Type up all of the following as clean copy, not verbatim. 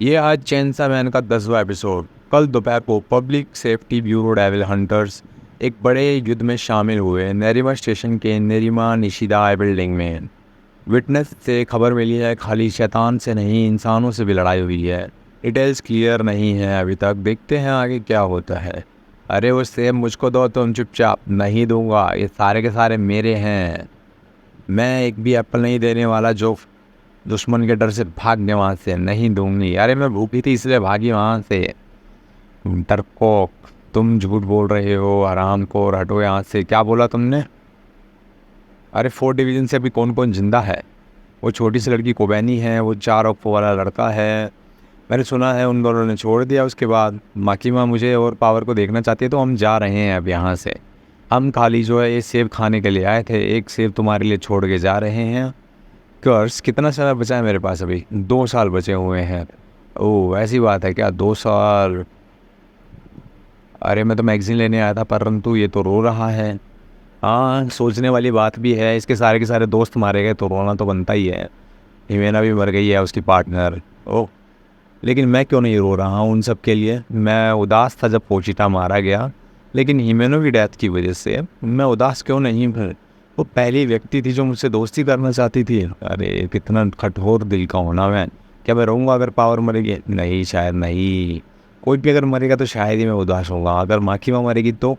ये आज chainsaw man का 10वां एपिसोड। कल दोपहर को public safety bureau devil hunters एक बड़े युद्ध में शामिल हुए। नेरिमा स्टेशन के नेरिमा निशिदा बिल्डिंग में विटनेस से खबर मिली है खाली शैतान से नहीं, इंसानों से भी लड़ाई हुई है। डिटेल्स क्लियर नहीं है अभी तक, देखते हैं आगे क्या होता है। अरे वो सेब मुझको दो, तुम चुपचाप। नहीं दूंगा, ये सारे के सारे मेरे हैं। मैं एक भी एप्पल नहीं देने वाला जो दुश्मन के डर से भाग गए वहाँ से। नहीं दूंगी। अरे मैं भूखी थी इसलिए भागी वहाँ से। डरपोक, तुम झूठ बोल रहे हो। हरामखोर, हटो यहाँ से। क्या बोला तुमने? अरे 4 डिवीज़न से अभी कौन कौन जिंदा है? वो छोटी सी लड़की कोबैनी है, वो 4 अक्फो वाला लड़का है। मैंने सुना है उन दोनों ने छोड़ दिया उसके बाद। माकिमा मुझे और पावर को देखना चाहती है, तो हम जा रहे हैं अब यहाँ से। हम खाली जो है ये सेब खाने के लिए आए थे, एक सेब तुम्हारे लिए छोड़ के जा रहे हैं। कर्स, कितना समय बचा है मेरे पास? अभी 2 साल बचे हुए हैं। ओह, ऐसी बात है क्या? 2 साल? अरे मैं तो मैगज़ीन लेने आया था, परंतु ये तो रो रहा है। हाँ, सोचने वाली बात भी है। इसके सारे के सारे दोस्त मारे गए तो रोना तो बनता ही है। हिमेना भी मर गई है, उसकी पार्टनर। ओह, लेकिन मैं क्यों नहीं रो रहा हूँ उन सब के लिए? मैं उदास था जब पोचिटा मारा गया, लेकिन हिमेनो की डेथ की वजह से मैं उदास क्यों नहीं हूँ? वो पहली व्यक्ति थी जो मुझसे दोस्ती करना चाहती थी। अरे कितना कठोर दिल का होना मैं। क्या मैं रहूँगा अगर पावर मरेगी? नहीं, शायद नहीं। कोई भी अगर मरेगा तो शायद ही मैं उदास होऊंगा। अगर माखीमा मरेगी तो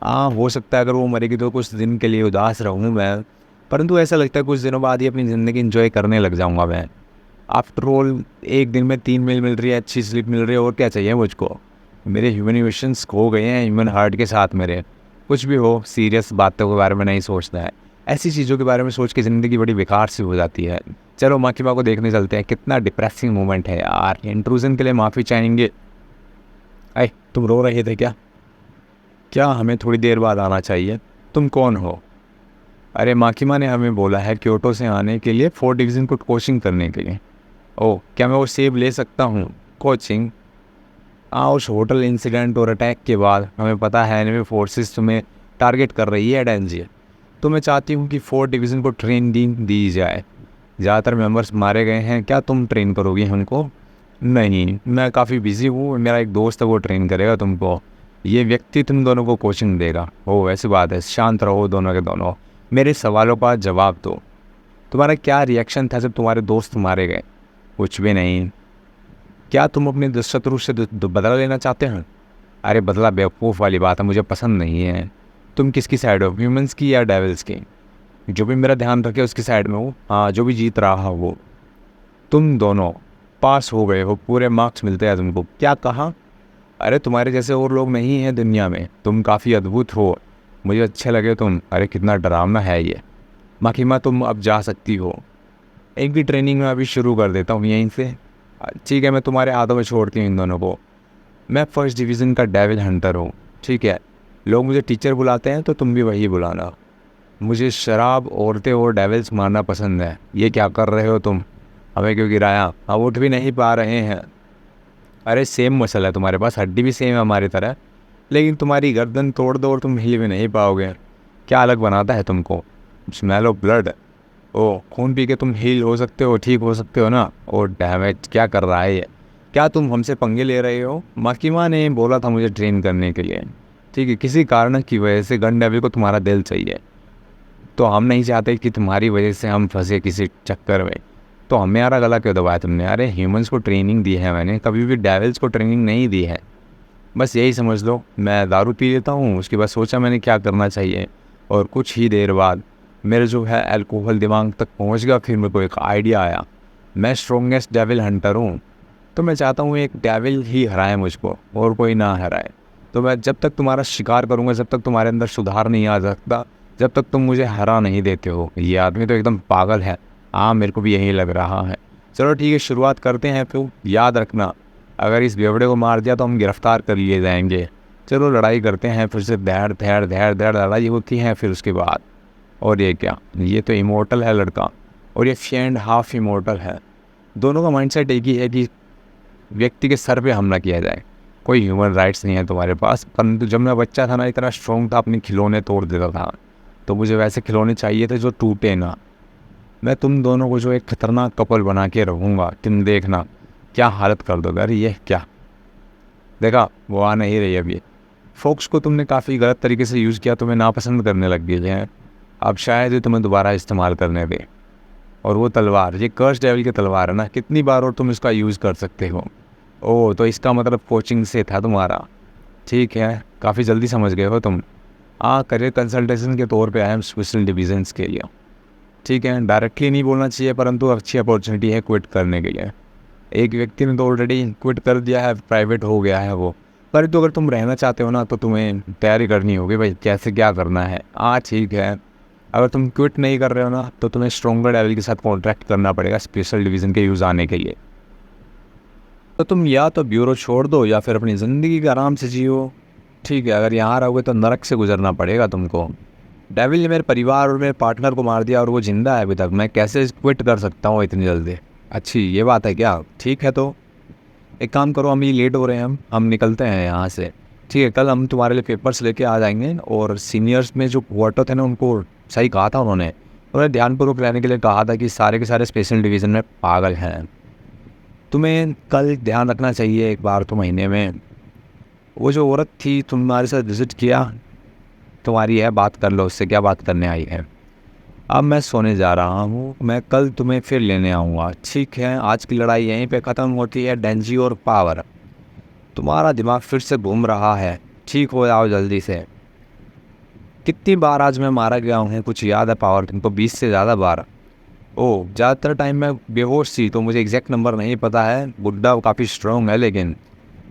हाँ, हो सकता है अगर वो मरेगी तो कुछ दिन के लिए उदास रहूँ मैं, परंतु ऐसा लगता है कुछ दिनों बाद ही अपनी ज़िंदगी इंजॉय करने लग जाऊँगा मैं। आफ्टर ऑल, एक दिन में 3 मील मिल रही है, अच्छी स्लीप मिल रही है, और क्या चाहिए मुझको? मेरे ह्यूमन इमोशंस खो गए हैं ह्यूमन हार्ट के साथ मेरे। कुछ भी हो, सीरियस बातों के बारे में नहीं सोचना है। ऐसी चीज़ों के बारे में सोच के ज़िंदगी बड़ी बेकार सी हो जाती है। चलो माकिमा को देखने चलते हैं। कितना डिप्रेसिंग मोमेंट है यार। इंट्रूजन के लिए माफ़ी चाहेंगे। अरे तुम रो रहे थे क्या? क्या हमें थोड़ी देर बाद आना चाहिए? तुम कौन हो? अरे माकिमा ने हमें बोला है क्योटो से आने के लिए, 4 डिवीज़न को कोचिंग करने के लिए। ओह, क्या मैं वो सेब ले सकता हूँ? कोचिंग? हाँ, उस होटल इंसिडेंट और अटैक के बाद हमें पता है एनिमी फोर्सेस तुम्हें टारगेट कर रही है डेंजियर। तो मैं चाहती हूँ कि 4 डिवीज़न को ट्रेनिंग दी जाए। ज़्यादातर मेंबर्स मारे गए हैं, क्या तुम ट्रेन करोगी हमको? नहीं, मैं काफ़ी बिजी हूँ, मेरा एक दोस्त है वो ट्रेन करेगा तुमको। ये व्यक्ति तुम दोनों को कोचिंग देगा। ओह, ऐसी बात है। शांत रहो दोनों के दोनों। मेरे सवालों का जवाब दो। तुम्हारा क्या रिएक्शन था जब तुम्हारे दोस्त मारे गए? कुछ भी नहीं। क्या तुम अपने शत्रु से बदला लेना चाहते हैं? अरे बदला बेवकूफ़ वाली बात है, मुझे पसंद नहीं है। तुम किसकी साइड हो, ह्यूमंस की या डेविल्स की? जो भी मेरा ध्यान रखे उसकी साइड में हो। हाँ, जो भी जीत रहा हो वो। तुम दोनों पास हो गए हो, पूरे मार्क्स मिलते हैं तुमको। क्या कहा? अरे तुम्हारे जैसे और लोग नहीं हैं दुनिया में, तुम काफ़ी अद्भुत हो, मुझे अच्छे लगे तुम। अरे कितना डरावना है ये। माकिमा, तुम अब जा सकती हो। एक भी ट्रेनिंग में अभी शुरू कर देता हूँ यहीं से। ठीक है, मैं तुम्हारे हाथों में छोड़ती हूँ इन दोनों को। मैं 1st डिवीज़न का डेविल हंटर हूँ, ठीक है? लोग मुझे टीचर बुलाते हैं तो तुम भी वही बुलाना। मुझे शराब, औरतें और डेविल्स मारना पसंद है। ये क्या कर रहे हो तुम? हमें क्यों गिराया? हम उठ भी नहीं पा रहे हैं। अरे सेम मसला है तुम्हारे पास, हड्डी भी सेम है हमारी तरह, लेकिन तुम्हारी गर्दन तोड़ दो और तुम हिल भी नहीं पाओगे। क्या अलग बनाता है तुमको? Smell of blood. ओ, खून पी के तुम हील हो सकते हो, ठीक हो सकते हो ना? ओ डैमेज, क्या कर रहा है ये? क्या तुम हमसे पंगे ले रहे हो? माकिमा ने बोला था मुझे ट्रेन करने के लिए, ठीक है? किसी कारण की वजह से गन डेविल को तुम्हारा दिल चाहिए, तो हम नहीं चाहते कि तुम्हारी वजह से हम फंसे किसी चक्कर में। तो हमें यार गला क्यों दबाया तुमने? अरे ह्यूमंस को ट्रेनिंग दी है मैंने, कभी भी डेविल्स को ट्रेनिंग नहीं दी है। बस यही समझ लो। मैं दारू पी लेता हूँ, उसके बाद सोचा मैंने क्या करना चाहिए, और कुछ ही देर बाद मेरे जो है अल्कोहल दिमाग तक पहुँच गया। फिर मेरे को एक आइडिया आया। मैं स्ट्रॉन्गेस्ट डेविल हंटर हूँ, तो मैं चाहता हूँ एक डेविल ही हराए मुझको और कोई ना हराए। तो मैं जब तक तुम्हारा शिकार करूँगा, जब तक तुम्हारे अंदर सुधार नहीं आ सकता, जब तक तुम मुझे हरा नहीं देते हो। ये आदमी तो एकदम पागल है। हाँ, मेरे को भी यही लग रहा है। चलो ठीक है, शुरुआत करते हैं। फिर याद रखना, अगर इस बेवड़े को मार दिया तो हम गिरफ्तार कर लिए जाएंगे। चलो लड़ाई करते हैं। फिर से धैर धैर धैर धैर लड़ाई होती है फिर उसके बाद। और ये क्या, ये तो इमोर्टल है लड़का, और ये फ्रेंड हाफ इमोर्टल है। दोनों का माइंडसेट एक ही है कि व्यक्ति के सर पे हमला किया जाए। कोई ह्यूमन राइट्स नहीं है तुम्हारे पास। परंतु जब मैं बच्चा था ना, इतना स्ट्रॉन्ग था, अपने खिलौने तोड़ देता था। तो मुझे वैसे खिलौने चाहिए थे जो टूटे ना। मैं तुम दोनों को जो एक खतरनाक कपल बना के रहूँगा, तुम देखना। क्या हालत कर दोगे, अरे ये क्या देखा, वो आ नहीं रही अभी। फोक्स को तुमने काफ़ी गलत तरीके से यूज़ किया, तुम्हें नापसंद करने लग गए हैं, अब शायद ही तुम्हें दोबारा इस्तेमाल करने दे। और वो तलवार, ये कर्स डेविल की तलवार है ना, कितनी बार और तुम इसका यूज़ कर सकते हो। ओह, तो इसका मतलब कोचिंग से था तुम्हारा, ठीक है, काफ़ी जल्दी समझ गए हो तुम। हाँ, करियर कंसल्टेशन के तौर पे आए हम स्पेशल डिविजन्स के लिए, ठीक है। डायरेक्टली नहीं बोलना चाहिए, परंतु अच्छी अपॉर्चुनिटी है क्विट करने के लिए। एक व्यक्ति ने तो ऑलरेडी क्विट कर दिया है, प्राइवेट हो गया है वो। पर तो अगर तुम रहना चाहते हो ना, तो तुम्हें तैयारी करनी होगी भाई, कैसे क्या करना है। हाँ ठीक है, अगर तुम क्विट नहीं कर रहे हो ना, तो तुम्हें स्ट्रॉन्गर डेविल के साथ कॉन्ट्रैक्ट करना पड़ेगा स्पेशल डिवीज़न के यूज़ आने के लिए। तो तुम या तो ब्यूरो छोड़ दो या फिर अपनी ज़िंदगी के आराम से जियो, ठीक है। अगर यहाँ रहोगे तो नरक से गुजरना पड़ेगा तुमको। डेविल ने मेरे परिवार और मेरे पार्टनर को मार दिया और वो जिंदा है अभी तक, मैं कैसे क्विट कर सकता हूँ इतनी जल्दी। अच्छी ये बात है क्या, ठीक है। तो एक काम करो, हम ये लेट हो रहे हैं, हम निकलते हैं यहाँ से, ठीक है। कल हम तुम्हारे लिए पेपर्स लेके आ जाएंगे। और सीनियर्स में जो क्वार्टर थे ना, उनको सही कहा था उन्होंने ध्यानपूर्वक रहने के लिए कहा था कि सारे के सारे स्पेशल डिवीज़न में पागल हैं। तुम्हें कल ध्यान रखना चाहिए एक बार तो महीने में। वो जो औरत थी तुम्हारे साथ विज़िट किया, तुम्हारी है, बात कर लो उससे, क्या बात करने आई है। अब मैं सोने जा रहा हूँ, मैं कल तुम्हें फिर लेने आऊँगा, ठीक है। आज की लड़ाई यहीं पे ख़त्म होती है, डेंजी और पावर। तुम्हारा दिमाग फिर से घूम रहा है, ठीक हो जाओ जल्दी से। कितनी बार आज मैं मारा गया हूँ कुछ याद है पावर, तुमको 20 से ज़्यादा बार। ओह, ज़्यादातर टाइम मैं बेहोश थी, तो मुझे एग्जैक्ट नंबर नहीं पता है। बुड्ढा काफ़ी स्ट्रॉन्ग है, लेकिन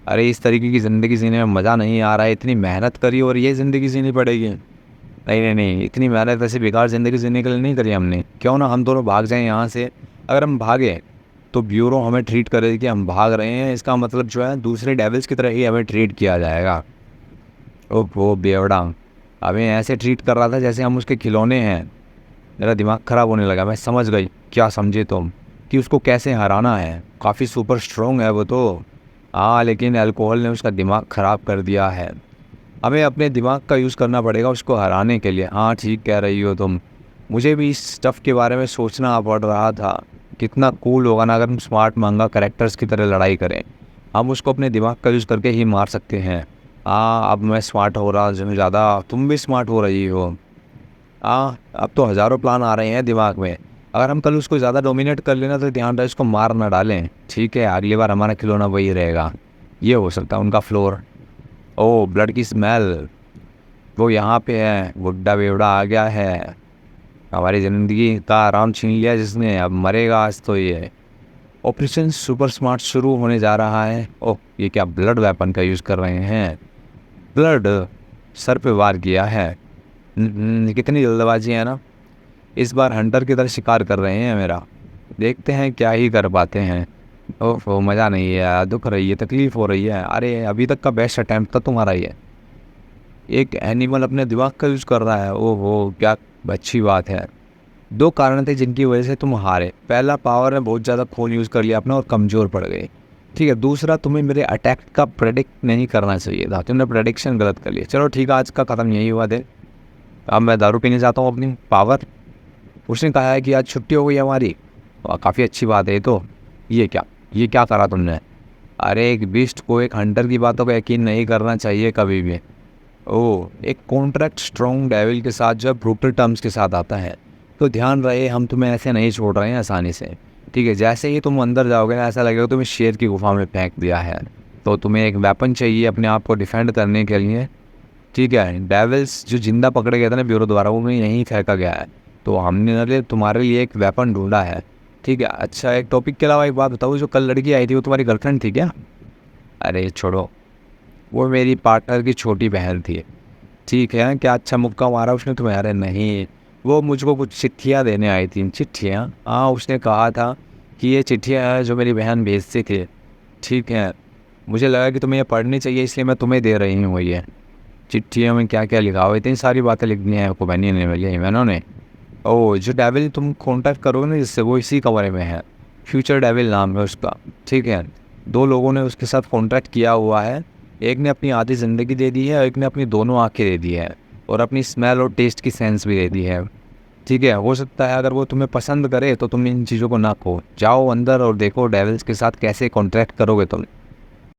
अरे इस तरीके की ज़िंदगी जीने में मज़ा नहीं आ रहा है। इतनी मेहनत करी और ये ज़िंदगी जीनी पड़ेगी। नहीं नहीं नहीं, इतनी मेहनत ऐसी बेकार ज़िंदगी जीने के लिए नहीं करी हमने। क्यों ना हम दोनों भाग जाएं यहाँ से। अगर हम भागे तो ब्यूरो हमें ट्रीट करे कि हम भाग रहे हैं, इसका मतलब जो है दूसरे डेविल्स की तरह ही हमें ट्रीट किया जाएगा। ओह वो बेवड़ा हमें ऐसे ट्रीट कर रहा था जैसे हम उसके खिलौने हैं। मेरा दिमाग ख़राब होने लगा, मैं समझ गई, क्या समझे तुम, कि उसको कैसे हराना है। काफ़ी सुपर स्ट्रॉन्ग है वो तो, हाँ, लेकिन अल्कोहल ने उसका दिमाग ख़राब कर दिया है। हमें अपने दिमाग का यूज़ करना पड़ेगा उसको हराने के लिए। हाँ ठीक कह रही हो तुम, मुझे भी इस स्टफ़ के बारे में सोचना पड़ रहा था। कितना कूल होगा ना अगर हम स्मार्ट मंगा कैरेक्टर्स की तरह लड़ाई करें। हम उसको अपने दिमाग का यूज़ करके ही मार सकते हैं। हाँ, अब मैं स्मार्ट हो रहा हूँ ज़्यादा, तुम भी स्मार्ट हो रही हो। हाँ, अब तो हज़ारों प्लान आ रहे हैं दिमाग में। अगर हम कल उसको ज़्यादा डोमिनेट कर लेना तो ध्यान रहे उसको मार ना डालें, ठीक है। अगली बार हमारा खिलौना वही रहेगा। ये हो सकता है उनका फ्लोर। ओह, ब्लड की स्मेल, वो यहाँ पे है, बुड्ढा बेवड़ा आ गया है। हमारी ज़िंदगी का आराम छीन लिया जिसने, अब मरेगा आज तो ये। ऑपरेशन सुपर स्मार्ट शुरू होने जा रहा है। ओह, ये क्या ब्लड वेपन का यूज़ कर रहे हैं। ब्लड सर पे वार किया है। कितनी जल्दबाजी है ना। इस बार हंटर की तरह शिकार कर रहे हैं मेरा, देखते हैं क्या ही कर पाते हैं। ओह मज़ा नहीं है, दुख रही है, तकलीफ़ हो रही है। अरे अभी तक का बेस्ट अटैम्प्ट था तुम्हारा ये। एक एनिमल अपने दिमाग का यूज़ कर रहा है, ओहो क्या अच्छी बात है। दो कारण थे जिनकी वजह से तुम हारे। पहला, पावर ने बहुत ज़्यादा खून यूज़ कर लिया अपना और कमज़ोर पड़ गए, ठीक है। दूसरा, तुम्हें मेरे अटैक का प्रेडिक्ट नहीं करना चाहिए था, तुमने प्रेडिक्शन गलत कर लिया। चलो ठीक है, आज का ख़त्म यही हुआ दे। अब मैं दारू पीने जाता हूँ अपनी पावर। उसने कहा है कि आज छुट्टी हो गई हमारी, काफ़ी अच्छी बात है। तो ये क्या करा तुमने। अरे एक बिस्ट को, एक हंटर की बातों का यकीन नहीं करना चाहिए कभी भी। ओह, एक कॉन्ट्रैक्ट स्ट्रॉन्ग डेविल के साथ जो ब्रूटल टर्म्स के साथ आता है, तो ध्यान रहे हम तुम्हें ऐसे नहीं छोड़ रहे हैं आसानी से, ठीक है। जैसे ही तुम अंदर जाओगे ना, ऐसा लगेगा तुम्हें शेर की गुफा में फेंक दिया है। तो तुम्हें एक वेपन चाहिए अपने आप को डिफेंड करने के लिए, ठीक है। डेविल्स जो जिंदा पकड़े गए थे ना ब्यूरो द्वारा, वो यहीं फेंका गया है। तो हमने तुम्हारे लिए एक वेपन ढूंढा है, ठीक है। अच्छा, एक टॉपिक के अलावा एक बात बताओ, जो कल लड़की आई थी वो तुम्हारी गर्लफ्रेंड थी क्या। अरे छोड़ो, वो मेरी पार्टनर की छोटी बहन थी, ठीक है। क्या अच्छा मुक्का मारा उसने तुम्हें। अरे नहीं, वो मुझको कुछ चिट्ठियाँ देने आई थी। चिट्ठियाँ, हाँ, उसने कहा था कि ये चिट्ठियाँ हैं जो मेरी बहन भेजती थी, ठीक है। मुझे लगा कि तुम्हें ये पढ़नी चाहिए, इसलिए मैं तुम्हें दे रही हूँ ये। चिट्ठियों में क्या क्या लिखा हुआ, इतनी सारी बातें लिख दी हैं आपको बहनी ने मिली मैंने। ओह, जो डेविल तुम कॉन्टैक्ट करोगे ना जिससे, वो इसी कमरे में है। फ्यूचर डेविल नाम है उसका, ठीक है। दो लोगों ने उसके साथ कॉन्टैक्ट किया हुआ है। एक ने अपनी आधी ज़िंदगी दे दी है और एक ने अपनी दोनों आंखें दे दी है और अपनी स्मेल और टेस्ट की सेंस भी दे दी है। ठीक है, हो सकता है अगर वो तुम्हें पसंद करे तो तुम इन चीज़ों को ना खो, जाओ अंदर और देखो डेविल्स के साथ कैसे कॉन्ट्रैक्ट करोगे तुम।